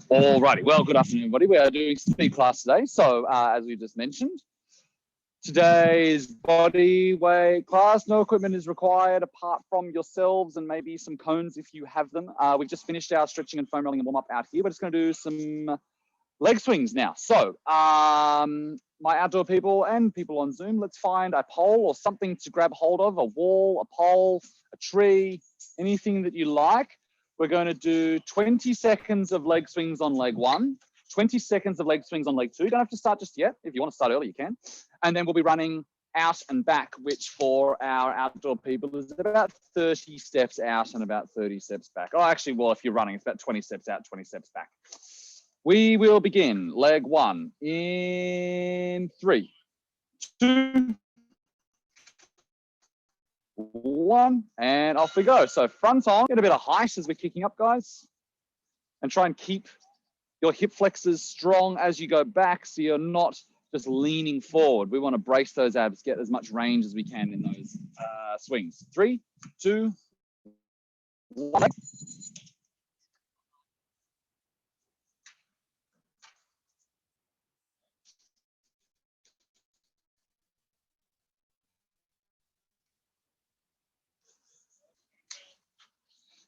Alrighty, well, good afternoon, everybody. We are doing speed class today. So, as we just mentioned, today's body weight class, no equipment is required apart from yourselves and maybe some cones if you have them. We've just finished our stretching and foam rolling and warm up out here. We're just going to do some leg swings now. So, my outdoor people and people on Zoom, let's find a pole or something to grab hold of, a wall, a pole, a tree, anything that you like. We're going to do 20 seconds of leg swings on leg one, 20 seconds of leg swings on leg two. You don't have to start just yet. If you want to start early, you can. And then we'll be running out and back, which for our outdoor people is about 30 steps out and about 30 steps back. Oh, actually, well, if you're running, it's about 20 steps out, 20 steps back. We will begin leg one in 3, 2, 1, and off we go. So front on, get a bit of height as we're kicking up, guys. And try and keep your hip flexors strong as you go back so you're not just leaning forward. We want to brace those abs, get as much range as we can in those swings. 3, 2, 1.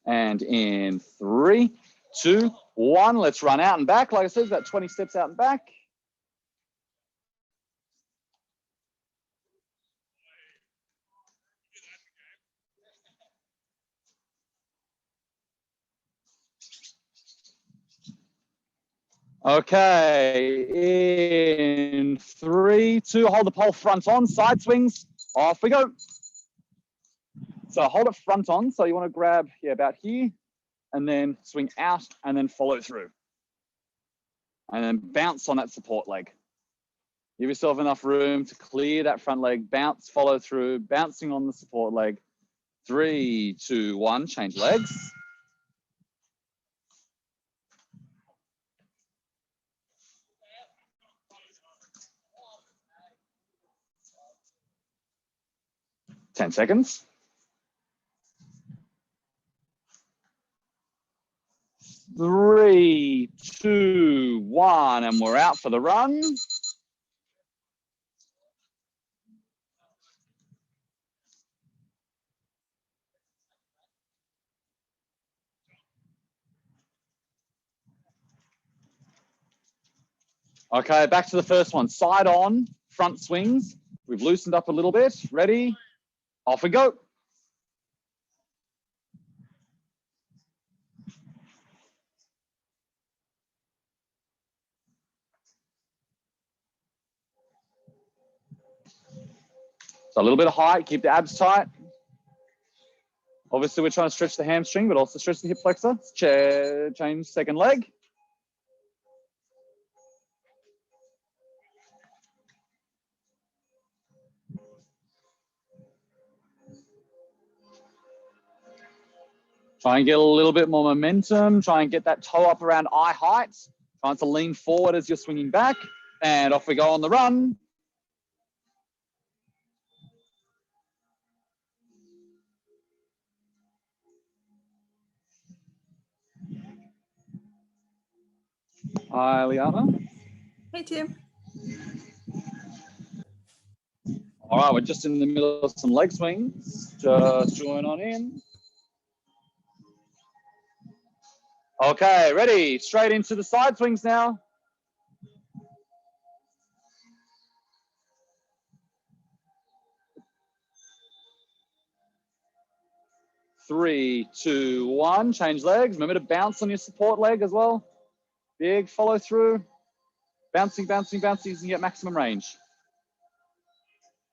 And in 3, 2, 1, let's run out and back. Like I said, about 20 steps out and back. Okay, in 3, 2, hold the pole front on, side swings, off we go. So hold it front on. So you want to grab about here and then swing out and then follow through. And then bounce on that support leg. Give yourself enough room to clear that front leg, bounce, follow through, bouncing on the support leg. 3, 2, 1, change legs. Ten seconds. 3, 2, 1, and we're out for the run. Okay, back to the first one. Side on, front swings. We've loosened up a little bit. Ready? Off we go. So a little bit of height, keep the abs tight. Obviously, we're trying to stretch the hamstring, but also stretch the hip flexor. Change second leg. Try and get a little bit more momentum. Try and get that toe up around eye height. Trying to lean forward as you're swinging back. And off we go on the run. Hi, Liana. Hey, Tim. All right, we're just in the middle of some leg swings. Just join on in. Okay, ready? Straight into the side swings now. Three, 2, 1, change legs. Remember to bounce on your support leg as well. Big follow through. Bouncing, bouncing, bouncing, so you get maximum range.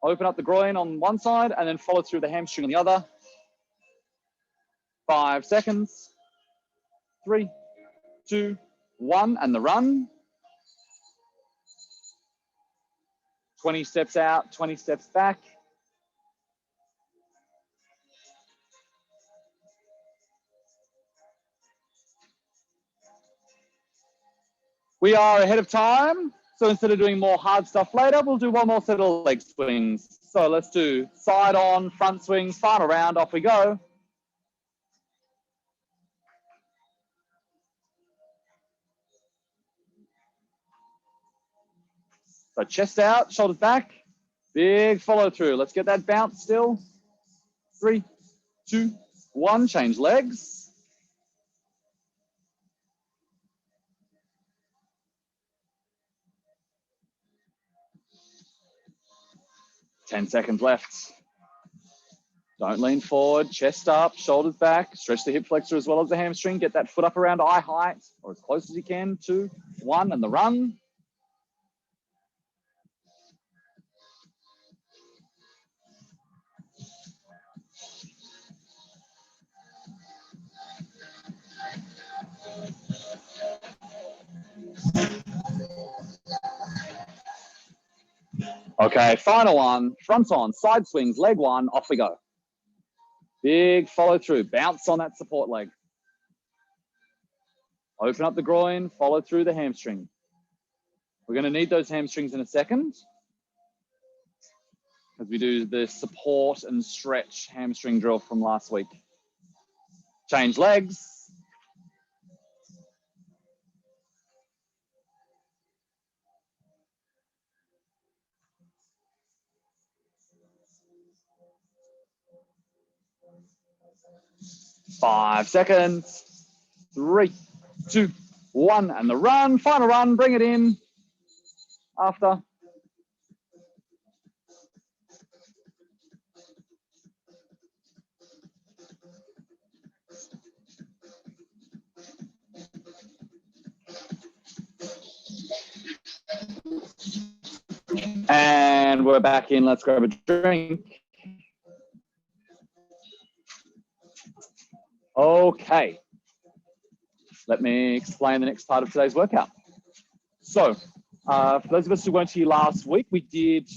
Open up the groin on one side and then follow through the hamstring on the other. 5 seconds. 3, 2, 1, and the run. 20 steps out, 20 steps back. We are ahead of time. So instead of doing more hard stuff later, we'll do one more set of leg swings. So let's do side on, front swings, final round, off we go. So chest out, shoulders back, big follow through. Let's get that bounce still. 3, 2, 1, change legs. Ten seconds left. Don't lean forward, chest up, shoulders back, stretch the hip flexor as well as the hamstring. Get that foot up around eye height or as close as you can. 2, 1, and the run. Okay, final one, front on, side swings, leg one, off we go. Big follow through, bounce on that support leg. Open up the groin, follow through the hamstring. We're gonna need those hamstrings in a second as we do the support and stretch hamstring drill from last week. Change legs. Five seconds. 3, 2, 1, and the run. Final run, bring it in after. And we're back in. Let's grab a drink. Okay. Let me explain the next part of today's workout. So, for those of us who weren't here last week, we did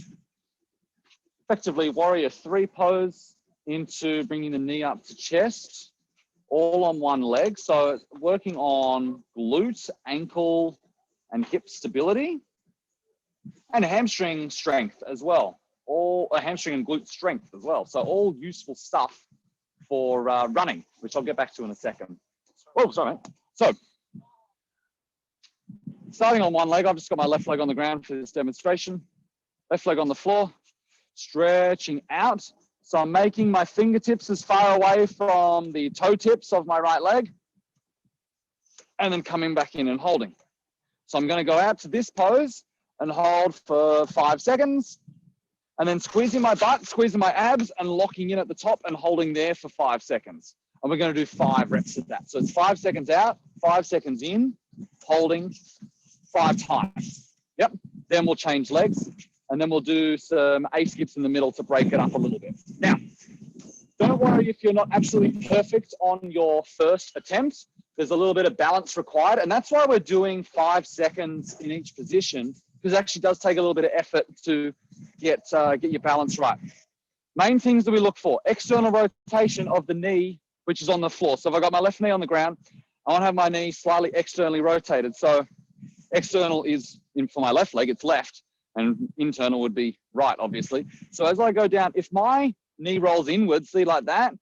effectively warrior 3 pose into bringing the knee up to chest, all on one leg. So working on glute, ankle, and hip stability, and hamstring strength as well. All hamstring and glute strength as well. So all useful stuff for running, which I'll get back to in a second. Oh, sorry. So starting on one leg, I've just got my left leg on the ground for this demonstration. Left leg on the floor, stretching out. So I'm making my fingertips as far away from the toe tips of my right leg, and then coming back in and holding. So I'm going to go out to this pose and hold for 5 seconds, and then squeezing my butt, squeezing my abs, and locking in at the top and holding there for 5 seconds. And we're going to do 5 reps of that. So it's 5 seconds out, 5 seconds in, holding 5 times. Yep. Then we'll change legs, and then we'll do some A skips in the middle to break it up a little bit. Now, don't worry if you're not absolutely perfect on your first attempt. There's a little bit of balance required, and that's why we're doing 5 seconds in each position, because it actually does take a little bit of effort to get your balance right. Main things that we look for: external rotation of the knee, which is on the floor. So if I've got my left knee on the ground, I want to have my knee slightly externally rotated. So external is in for my left leg, it's left, and internal would be right, obviously. So as I go down, if my knee rolls inwards, see like that,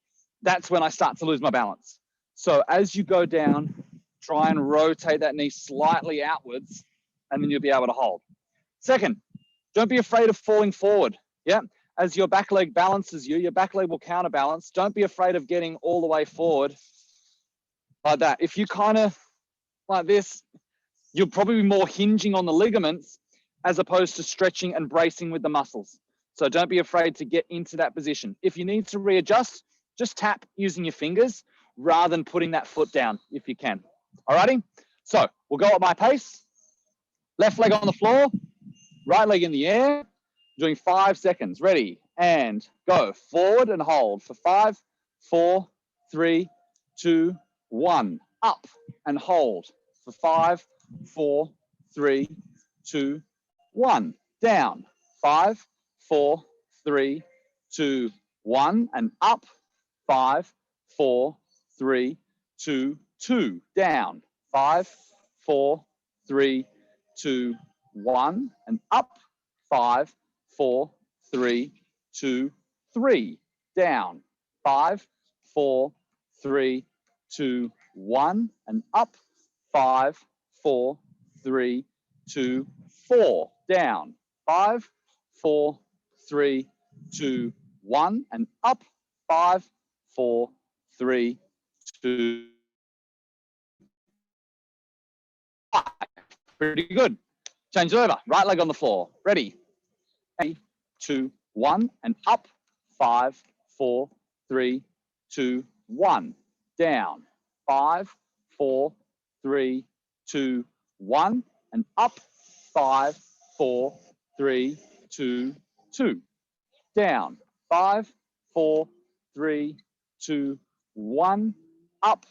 that's when I start to lose my balance. So as you go down, try and rotate that knee slightly outwards, and then you'll be able to hold. Second, don't be afraid of falling forward. Yeah, as your back leg balances you, your back leg will counterbalance. Don't be afraid of getting all the way forward like that. If you kind of like this, you'll probably be more hinging on the ligaments as opposed to stretching and bracing with the muscles. So don't be afraid to get into that position. If you need to readjust, just tap using your fingers rather than putting that foot down if you can. Alrighty? So we'll go at my pace. Left leg on the floor, right leg in the air, doing 5 seconds. Ready, and go. Forward and hold for 5, 4, 3, 2, 1. Up and hold for 5, 4, 3, 2, 1. Down. 5, 4, 3, 2, 1. And up. 5, 4, 3, 2, 2. Down. 5, 4, 3, 2, 1. And up. 5, 4, 3, 2, 3. Down. 5, 4, 3, 2, 1. And up. 5, 4, 3, 2, 4. Down. 5, 4, 3, 2, 1, and up. 5, 4, 3, 2, 5. Pretty good. Change it over. Right leg on the floor. Ready? 3, 2, 1, and up. 5, 4, 3, 2, 1. Down. 5, 4, 3, 2, 1, and up. 5, 4, 3, 2, 2. Down. 5, 4, 3, 2, 1. Up.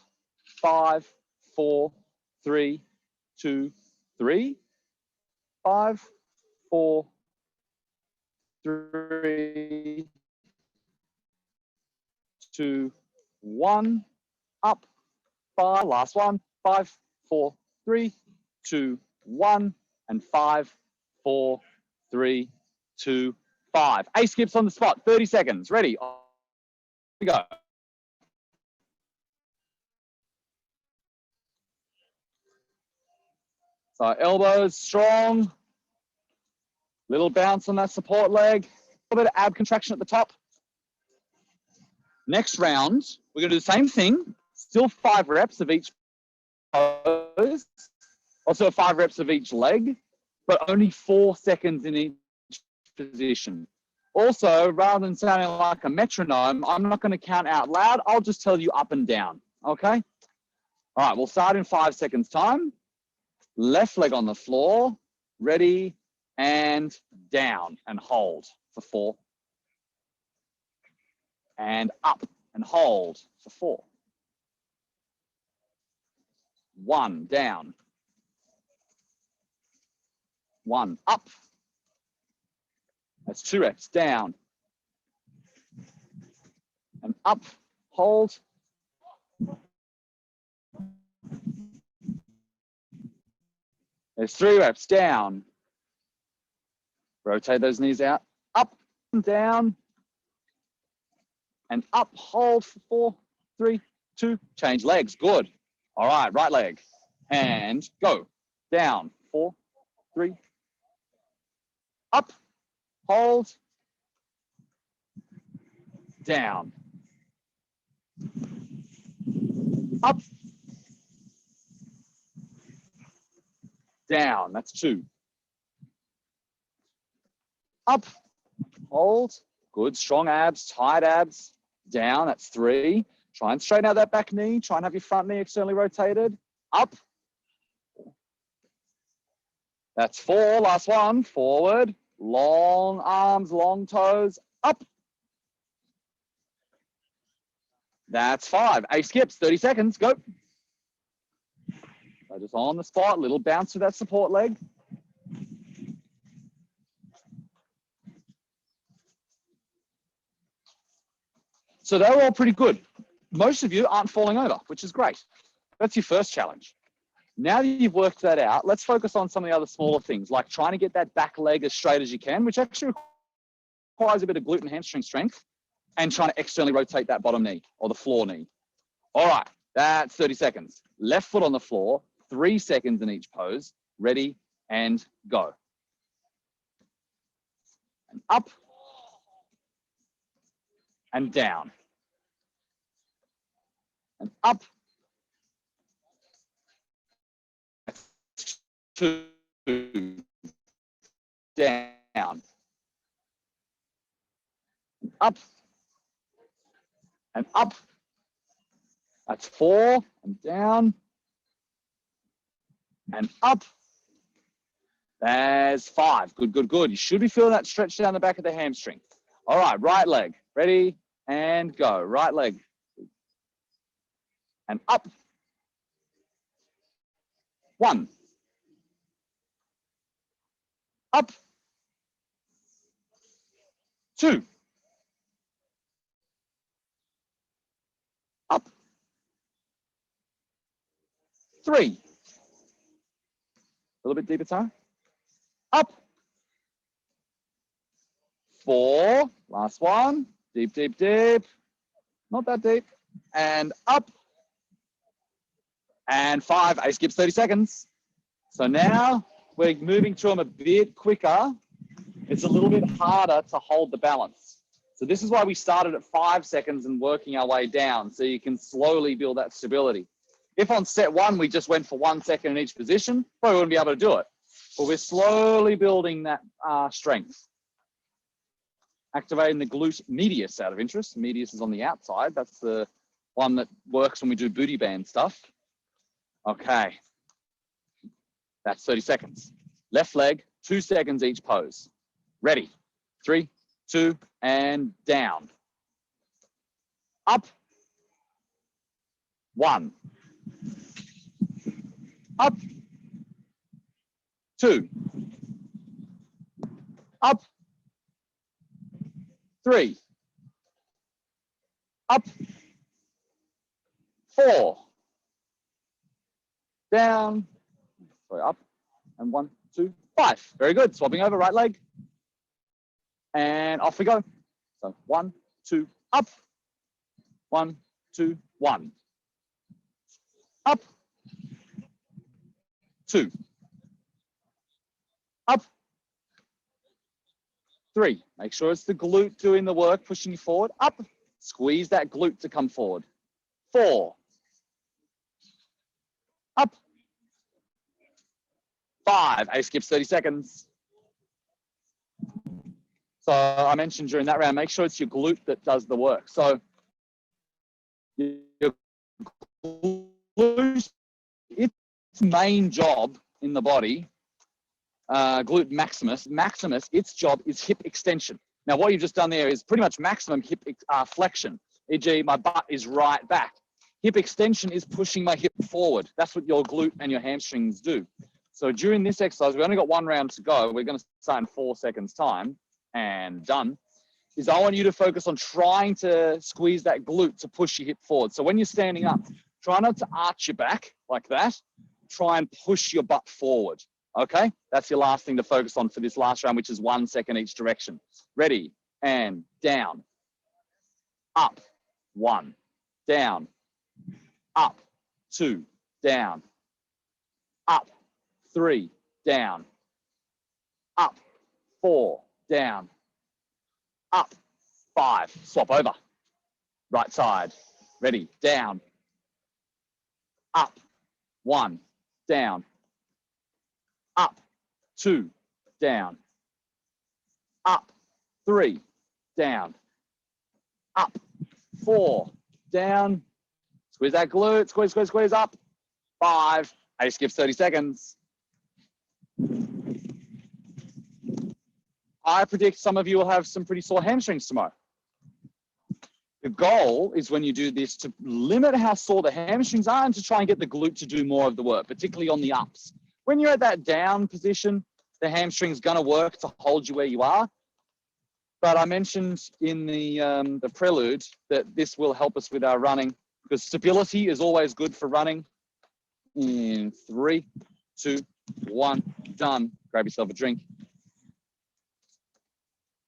5, 4, 3, 2, 3. 5, 4, 3, 2, 1. Up. 5. Last one. 5, 4, 3, 2, 1. And 5, 4, 3, 2, 5. A skips on the spot. 30 seconds. Ready? Here we go. So elbows strong. Little bounce on that support leg. A little bit of ab contraction at the top. Next round, we're going to do the same thing. Still 5 reps of each pose. Also 5 reps of each leg, but only 4 seconds in each position. Also, rather than sounding like a metronome, I'm not going to count out loud. I'll just tell you up and down. Okay? All right, we'll start in 5 seconds time. Left leg on the floor. Ready, and down, and hold for 4. And up, and hold for 4. 1, down. 1, up. That's 2 reps, down. And up, hold. There's 3 reps, down. Rotate those knees out, up and down. And up, hold for 4, 3, 2, change legs, good. All right, right leg, and go. Down, 4, 3, up, hold, down, up, down, that's 2. Up, hold, good, strong abs, tight abs, down, that's 3. Try and straighten out that back knee, try and have your front knee externally rotated, up. That's 4, last one, forward, long arms, long toes, up. That's 5, A skips, 30 seconds, go. So just on the spot, little bounce to that support leg. So they were all pretty good. Most of you aren't falling over, which is great. That's your first challenge. Now that you've worked that out, let's focus on some of the other smaller things, like trying to get that back leg as straight as you can, which actually requires a bit of glute and hamstring strength, and trying to externally rotate that bottom knee or the floor knee. All right, that's 30 seconds. Left foot on the floor, 3 seconds in each pose. Ready, and go. And up, and down. And up, 2, down, up, and up. That's 4, and down, and up. There's 5. Good, good, good. You should be feeling that stretch down the back of the hamstring. All right, right leg. Ready, and go. Right leg. And up. 1. Up. 2. Up. 3. A little bit deeper time. Up. 4. Last one. Deep, deep, deep. Not that deep. And up. And 5. A skips 30 seconds. So now we're moving through them a bit quicker. it's a little bit harder to hold the balance. So this is why we started at 5 seconds and working our way down, so you can slowly build that stability. If on set one, we just went for 1 second in each position, probably wouldn't be able to do it. But we're slowly building that strength. Activating the glute medius out of interest. Medius is on the outside. That's the one that works when we do booty band stuff. Okay. That's 30 seconds. Left leg, 2 seconds each pose. Ready. 3, 2, and down. Up. 1. Up. 2. Up. 3. Up. 4. Down. Sorry, up. And 1, 2, 5. Very good. Swapping over, right leg. And off we go. So 1, 2, up. 1, 2, 1. Up. 2. Up. 3. Make sure it's the glute doing the work, pushing you forward. Up. Squeeze that glute to come forward. 4. Up. 5. A skips 30 seconds. So I mentioned during that round, make sure it's your glute that does the work. So your glute, its main job in the body, glute maximus, its job is hip extension. Now what you've just done there is pretty much maximum hip flexion, e.g. my butt is right back. Hip extension is pushing my hip forward. That's what your glute and your hamstrings do. So during this exercise, we've only got 1 round to go. We're going to start in 4 seconds time and done. Is I want you to focus on trying to squeeze that glute to push your hip forward. So when you're standing up, try not to arch your back like that. Try and push your butt forward. Okay, that's your last thing to focus on for this last round, which is 1 second each direction. Ready, and down, up, 1, down, up, 2, down, up, 3, down, up, 4, down, up, 5, swap over, right side, ready, down, up, 1, down, up, 2, down, up, 3, down, up, 4, down, squeeze that glute, squeeze, squeeze, squeeze, up, 5, A skips 30 seconds. I predict some of you will have some pretty sore hamstrings tomorrow. The goal is when you do this to limit how sore the hamstrings are and to try and get the glute to do more of the work, particularly on the ups. When you're at that down position, the hamstring's going to work to hold you where you are. But I mentioned in the prelude that this will help us with our running, because stability is always good for running. In 3, 2, 1, done. Grab yourself a drink.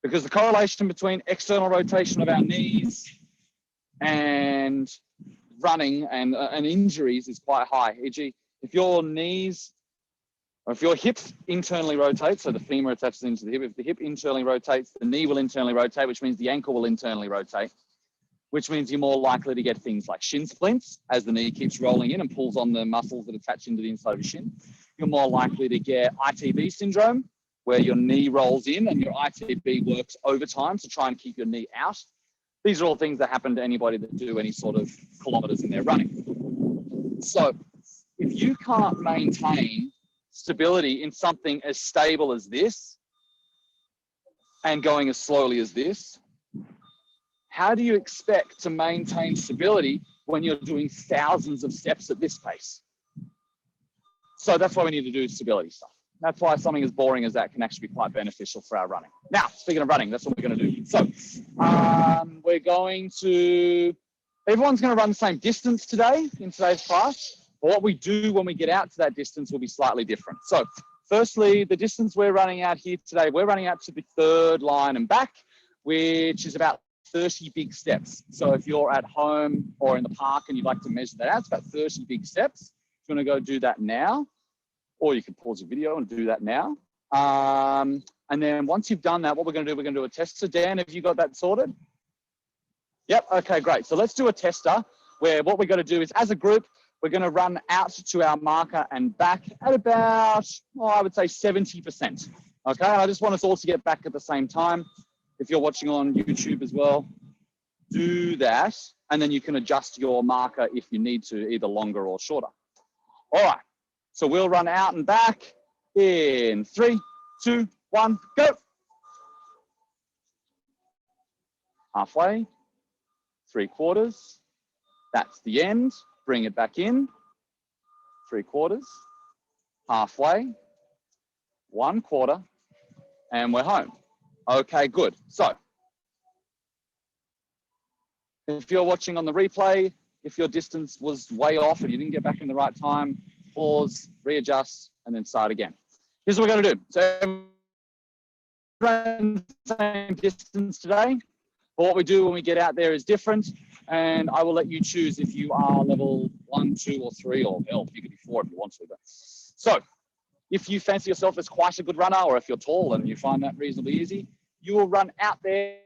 Because the correlation between external rotation of our knees and running and injuries is quite high. E.g., if your knees, or if your hip internally rotates, so the femur attaches into the hip, if the hip internally rotates, the knee will internally rotate, which means the ankle will internally rotate, which means you're more likely to get things like shin splints as the knee keeps rolling in and pulls on the muscles that attach into the inside of your shin. You're more likely to get ITB syndrome, where your knee rolls in and your ITB works overtime to try and keep your knee out. These are all things that happen to anybody that do any sort of kilometers in their running. So if you can't maintain stability in something as stable as this and going as slowly as this, how do you expect to maintain stability when you're doing thousands of steps at this pace? So that's why we need to do stability stuff. That's why something as boring as that can actually be quite beneficial for our running. Now, speaking of running, that's what we're going to do. So we're going to, everyone's going to run the same distance today in today's class. But what we do when we get out to that distance will be slightly different. So firstly, the distance we're running out here today, we're running out to the 3rd line and back, which is about 30 big steps. So if you're at home or in the park and you'd like to measure that out, it's about 30 big steps. If you want to go do that now, or you can pause the video and do that now. And then once you've done that, what we're going to do, we're going to do a test. So Dan, have you got that sorted? Yep. Okay, great. So let's do a tester where what we're going to do is, as a group, we're going to run out to our marker and back at about, I would say 70%. Okay. And I just want us all to get back at the same time. If you're watching on YouTube as well, do that. And then you can adjust your marker if you need to, either longer or shorter. All right. So we'll run out and back in 3, 2, 1, go. Halfway, 3/4. That's the end. Bring it back in. 3/4. Halfway, 1/4, and we're home. Okay, good. So if you're watching on the replay, if your distance was way off and you didn't get back in the right time, pause, readjust, and then start again. Here's what we're going to do. So same distance today. But what we do when we get out there is different, and I will let you choose if you are level 1, 2, or 3, or hell, you could be 4 if you want to. But so if you fancy yourself as quite a good runner, or if you're tall and you find that reasonably easy, you will run out there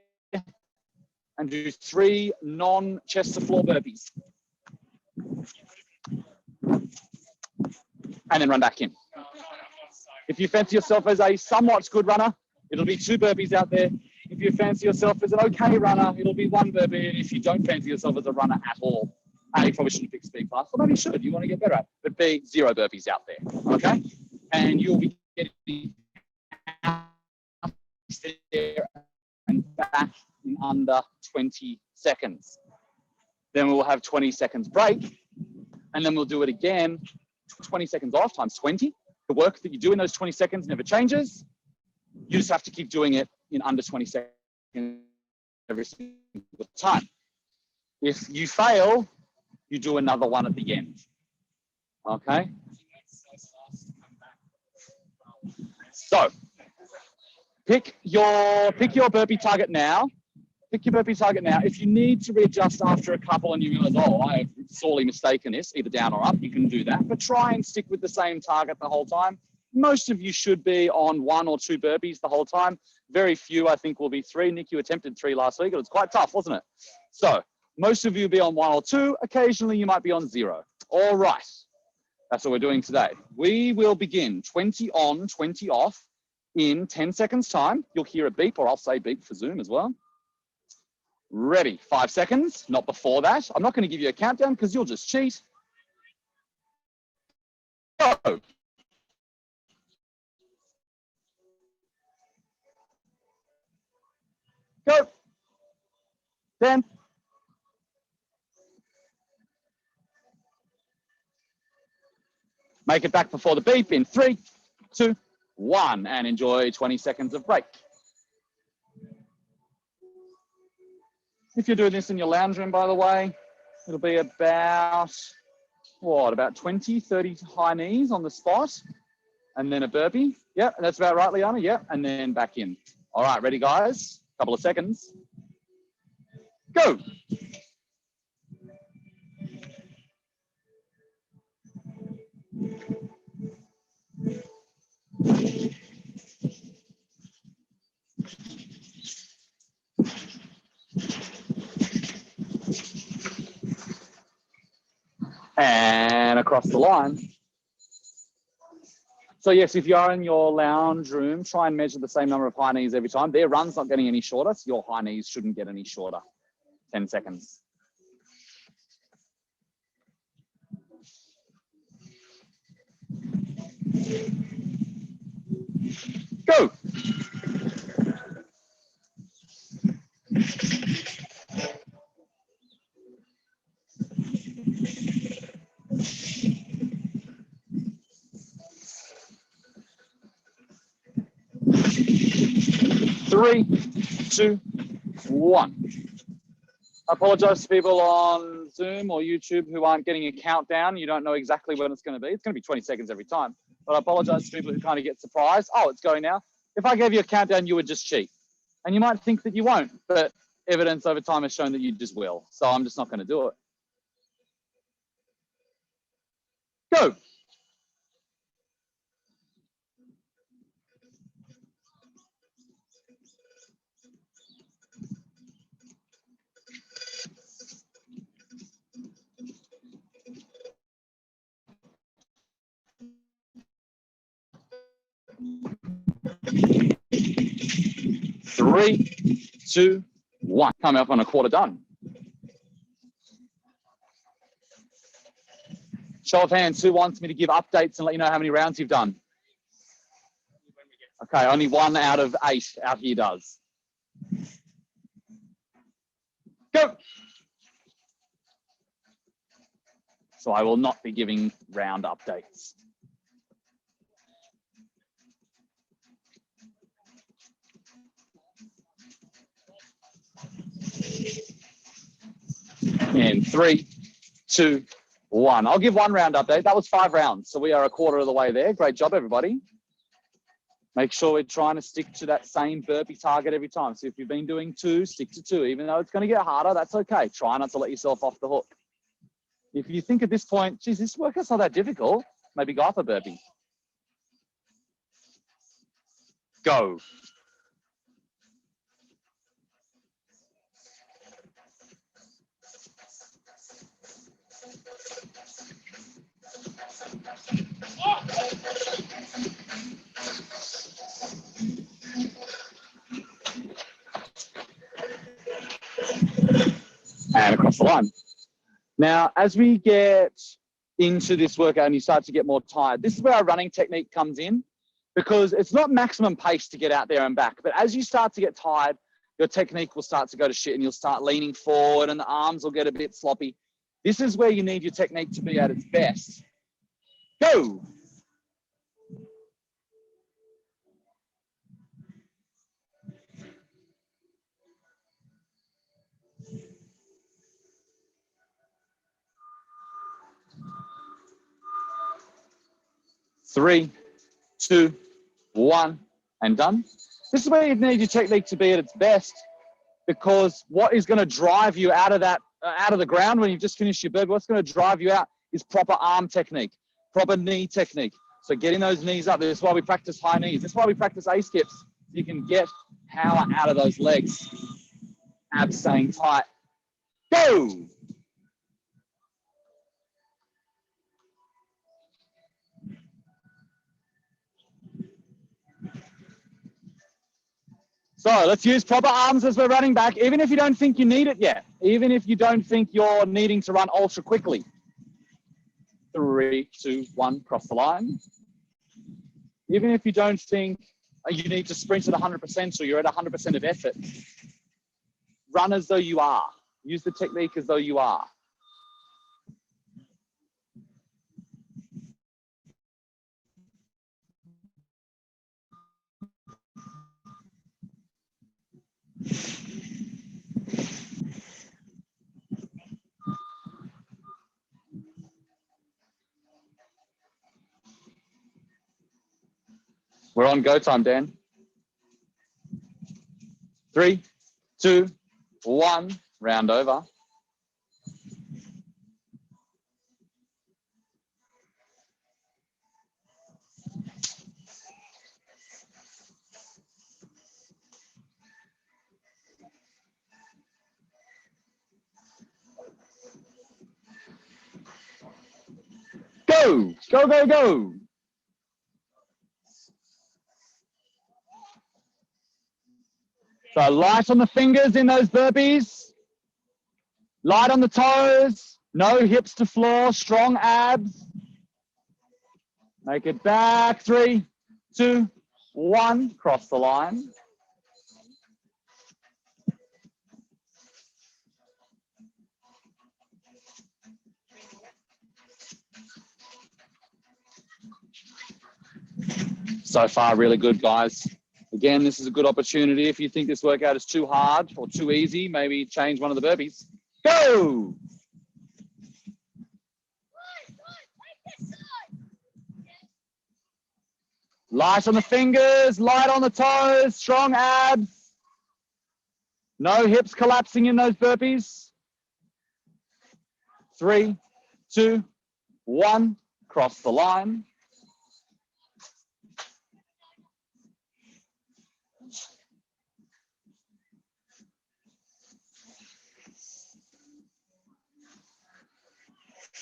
and do 3 non-chest to floor burpees. And then run back in. If you fancy yourself as a somewhat good runner, it'll be 2 burpees out there. If you fancy yourself as an okay runner, it'll be 1 burpee. And if you don't fancy yourself as a runner at all, A, you probably shouldn't pick speed class, or maybe you should, you want to get better at it. But B, 0 burpees out there, okay? And you'll be getting out there and back in under 20 seconds. Then we'll have 20 seconds break, and then we'll do it again, 20 seconds off times 20. The work that you do in those 20 seconds never changes. You just have to keep doing it in under 20 seconds every single time. If you fail, you do another one at the end. Okay? So pick your burpee target now. Pick your burpee target now. If you need to readjust after a couple and you realize, oh, I have sorely mistaken this, either down or up, you can do that. But try and stick with the same target the whole time. Most of you should be on 1 or 2 burpees the whole time. Very few, I think, will be 3. Nick, you attempted 3 last week. It was quite tough, wasn't it? So most of you will be on 1 or 2. Occasionally, you might be on 0. All right. That's what we're doing today. We will begin 20 on, 20 off in 10 seconds time. You'll hear a beep, or I'll say beep for Zoom as well. Ready, 5 seconds, not before that. I'm not going to give you a countdown because you'll just cheat. Go. Go. 10. Make it back before the beep in 3, 2, 1, and enjoy 20 seconds of break. If you're doing this in your lounge room, by the way, it'll be about, what, about 20, 30 high knees on the spot, and then a burpee. Yep, that's about right, Liana. Yep, and then back in. All right, ready, guys? Couple of seconds. Go. And across the line. So yes, if you are in your lounge room, try and measure the same number of high knees every time. Their run's not getting any shorter, so your high knees shouldn't get any shorter. 10 seconds. Go. Three, 2, 1. I apologize to people on Zoom or YouTube who aren't getting a countdown. You don't know exactly when it's going to be. It's going to be 20 seconds every time. But I apologize to people who kind of get surprised. Oh, it's going now. If I gave you a countdown, you would just cheat. And you might think that you won't, but evidence over time has shown that you just will. So I'm just not going to do it. Go. 3, 2, 1. Coming up on a quarter done. Show of hands, who wants me to give updates and let you know how many rounds you've done? Okay, only 1 out of 8 out here does. Go. So I will not be giving round updates. In 3, 2, 1. I'll give 1 round update. That was 5 rounds. So we are a quarter of the way there. Great job, everybody. Make sure we're trying to stick to that same burpee target every time. So if you've been doing 2, stick to 2. Even though it's going to get harder, that's okay. Try not to let yourself off the hook. If you think at this point, geez, this workout's not that difficult, maybe go off a burpee. Go. And across the line. Now, as we get into this workout and you start to get more tired, this is where our running technique comes in, because it's not maximum pace to get out there and back. But as you start to get tired, your technique will start to go to shit and you'll start leaning forward and the arms will get a bit sloppy. This is where you need your technique to be at its best. Go. Three, 2, 1, and done. This is where you need your technique to be at its best, because what is going to drive you out of that, out of the ground when you've just finished your burpee, what's going to drive you out is proper arm technique, proper knee technique. So getting those knees up. This is why we practice high knees. This is why we practice A-skips. So you can get power out of those legs. Abs staying tight. Go! So let's use proper arms as we're running back, even if you don't think you need it yet, even if you don't think you're needing to run ultra quickly. 3, 2, 1, cross the line. Even if you don't think you need to sprint at 100% or you're at 100% of effort, run as though you are. Use the technique as though you are. We're on go time, Dan. 3, 2, 1, round over. Go, go, go, go. So light on the fingers in those burpees. Light on the toes. No hips to floor. Strong abs. Make it back. 3, 2, 1. Cross the line. So far, really good, guys. Again, this is a good opportunity. If you think this workout is too hard or too easy, maybe change one of the burpees. Go! Light on the fingers, light on the toes, strong abs. No hips collapsing in those burpees. 3, 2, 1, cross the line.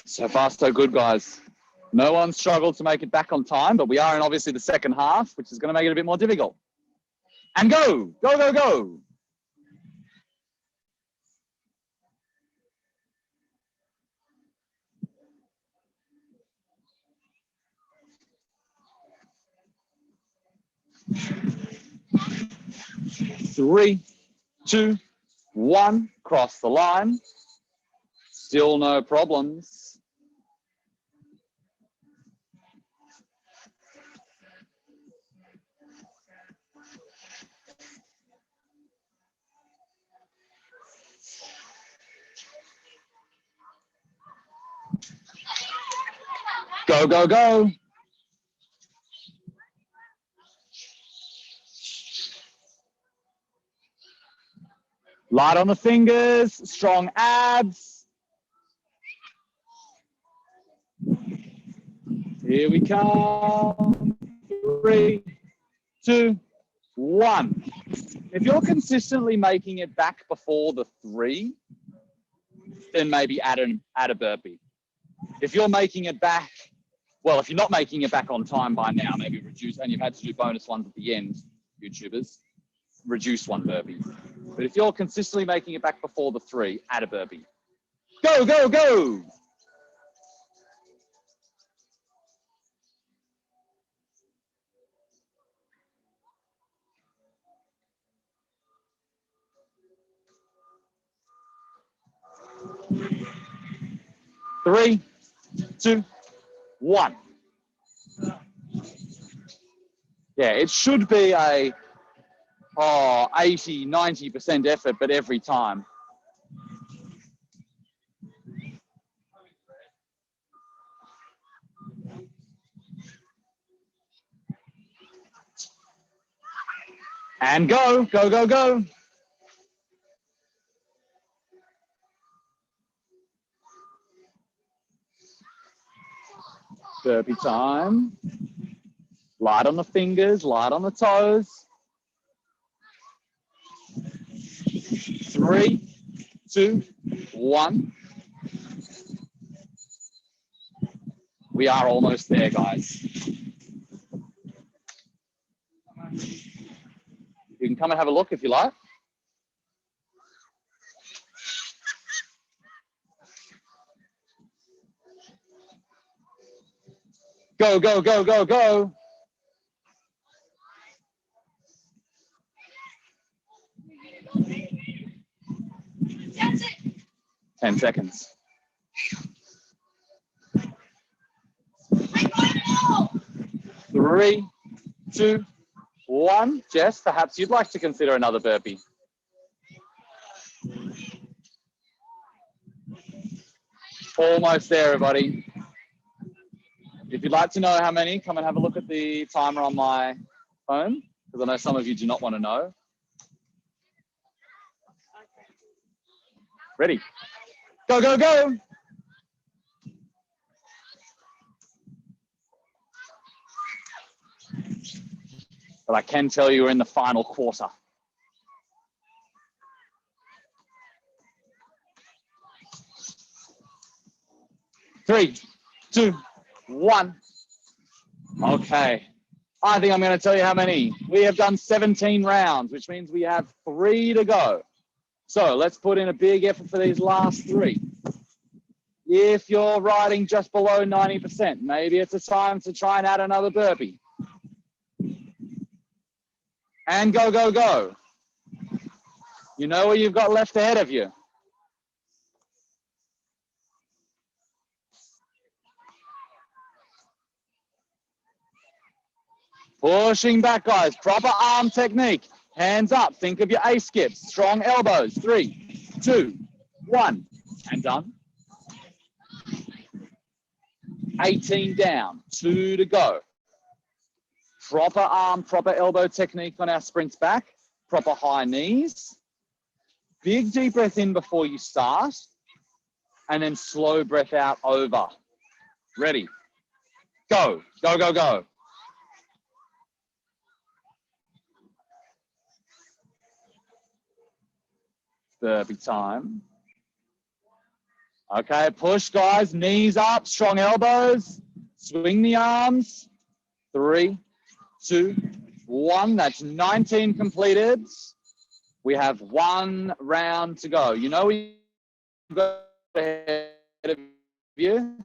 So far, so good, guys. No one struggled to make it back on time, but we are in obviously the second half, which is going to make it a bit more difficult. And go, go, go, go. Three, two, one, cross the line. Still no problems. Go, go, go. Light on the fingers, strong abs. Here we come. 3, 2, 1. If you're consistently making it back before the 3, then maybe add a burpee. If you're making it back, well, if you're not making it back on time by now, maybe reduce, and you've had to do bonus ones at the end, YouTubers, reduce 1 burpee. But if you're consistently making it back before the 3, add a burpee. Go, go, go. Three, 2, 1. Yeah, it should be a 80, 90% effort, but every time. And go, go, go, go. Burpee time. Light on the fingers, light on the toes. 3, 2, 1. We are almost there, guys. You can come and have a look if you like. Go, go, go, go, go. That's it. 10 seconds. 3, 2, 1. Jess, perhaps you'd like to consider another burpee. Almost there, everybody. If you'd like to know how many, come and have a look at the timer on my phone, because I know some of you do not want to know. Ready? Go, go, go. But I can tell you we're in the final quarter. Three, 2, 1. Okay. I think I'm going to tell you how many. We have done 17 rounds, which means we have 3 to go. So let's put in a big effort for these last 3. If you're riding just below 90%, maybe it's a time to try and add another burpee. And go, go, go. You know what you've got left ahead of you. Pushing back, guys. Proper arm technique. Hands up. Think of your A skips. Strong elbows. 3, 2, 1. And done. 18 down. 2 to go. Proper arm, proper elbow technique on our sprints back. Proper high knees. Big deep breath in before you start. And then slow breath out over. Ready. Go. Go, go, go. Burpee time. Okay, push, guys. Knees up, strong elbows. Swing the arms. 3, 2, 1. That's 19 completed. We have 1 round to go. You know we've got ahead of you.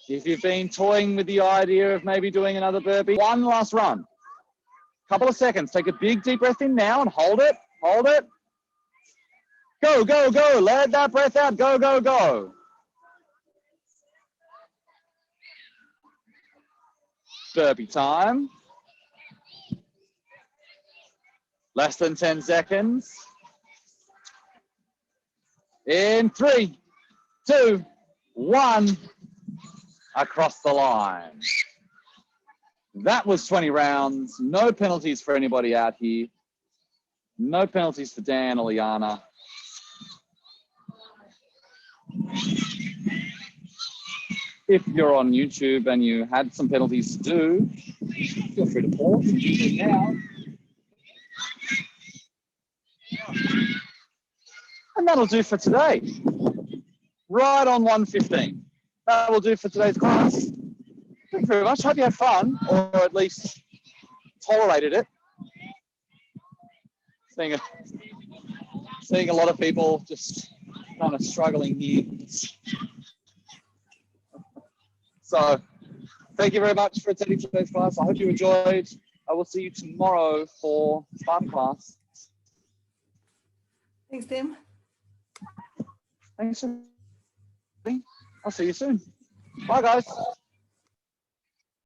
If you've been toying with the idea of maybe doing another burpee, 1 last run. Couple of seconds. Take a big deep breath in now and hold it. Hold it. Go, go, go. Let that breath out. Go, go, go. Burpee time. Less than 10 seconds. In 3, 2, 1. Across the line. That was 20 rounds. No penalties for anybody out here. No penalties for Dan or Liana. If you're on YouTube and you had some penalties to do, feel free to pause and do it now. And that'll do for today. Right on 1:15. That will do for today's class. Thank you very much. Hope you had fun, or at least tolerated it. Seeing a lot of people just kind of struggling here. So, thank you very much for attending today's class. I hope you enjoyed. I will see you tomorrow for Spartan class. Thanks, Tim. Thanks. I'll see you soon. Bye, guys.